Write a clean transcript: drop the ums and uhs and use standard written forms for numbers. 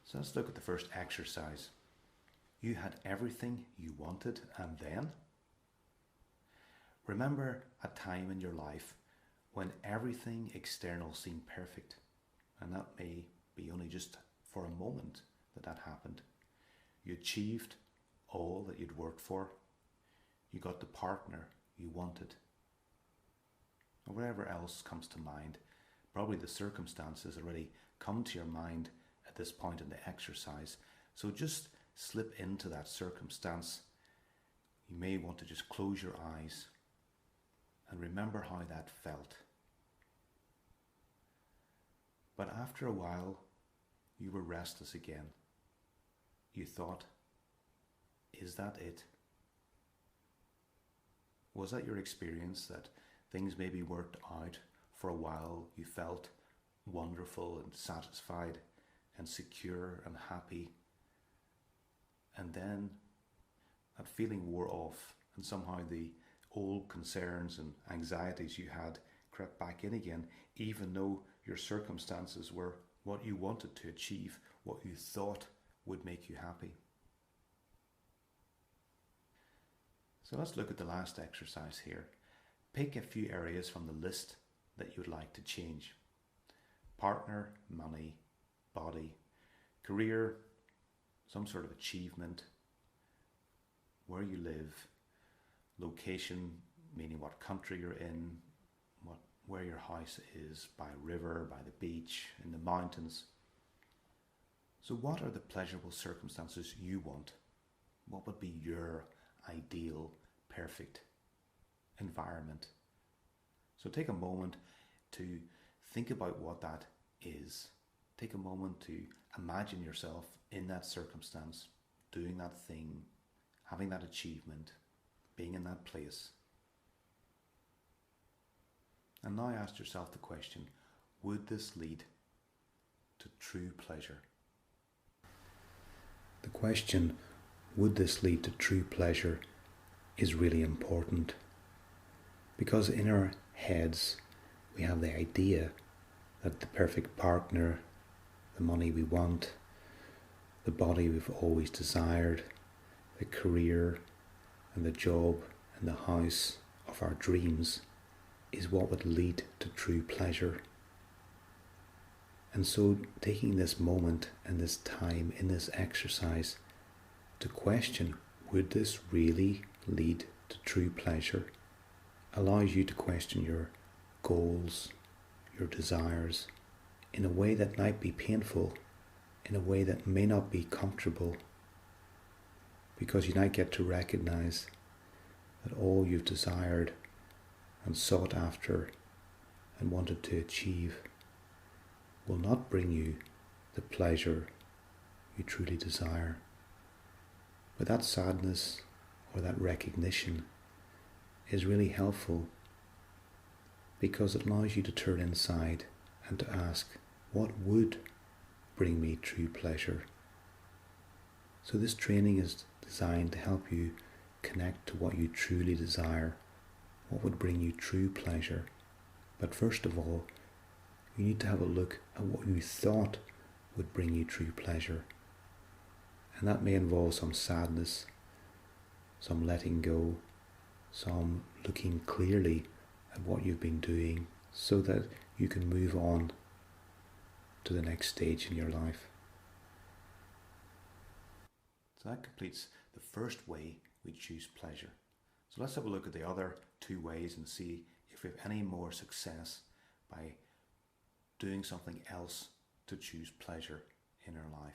So let's look at the first exercise. You had everything you wanted, and then? Remember a time in your life when everything external seemed perfect, and that may be only just for a moment that happened. You achieved all that you'd worked for. You got the partner you wanted. Or whatever else comes to mind. Probably the circumstances already come to your mind at this point in the exercise. So just slip into that circumstance. You may want to just close your eyes and remember how that felt. But after a while, you were restless again. You thought, is that it? Was that your experience, that things maybe worked out for a while? You felt wonderful and satisfied and secure and happy. And then that feeling wore off, and somehow the old concerns and anxieties you had crept back in again, even though your circumstances were what you wanted to achieve, what you thought would make you happy. So let's look at the last exercise here. Pick a few areas from the list that you would like to change. Partner, money, body, career, some sort of achievement, where you live, location, meaning what country you're in, where your house is, by a river, by the beach, in the mountains. So what are the pleasurable circumstances you want? What would be your ideal, perfect environment? So take a moment to think about what that is. Take a moment to imagine yourself in that circumstance, doing that thing, having that achievement, being in that place. And now ask yourself the question, would this lead to true pleasure? The question, would this lead to true pleasure, is really important, because in our heads we have the idea that the perfect partner, the money we want, the body we've always desired, the career and the job and the house of our dreams is what would lead to true pleasure. And so taking this moment and this time in this exercise to question, would this really lead to true pleasure, allows you to question your goals, your desires, in a way that might be painful, in a way that may not be comfortable, because you might get to recognize that all you've desired and sought after and wanted to achieve will not bring you the pleasure you truly desire. But that sadness or that recognition is really helpful, because it allows you to turn inside and to ask, what would bring me true pleasure? So this training is designed to help you connect to what you truly desire, what would bring you true pleasure. But first of all, you need to have a look at what you thought would bring you true pleasure. And that may involve some sadness, some letting go, some looking clearly at what you've been doing so that you can move on to the next stage in your life. So that completes the first way we choose pleasure. So let's have a look at the other two ways and see if we have any more success by doing something else to choose pleasure in our life.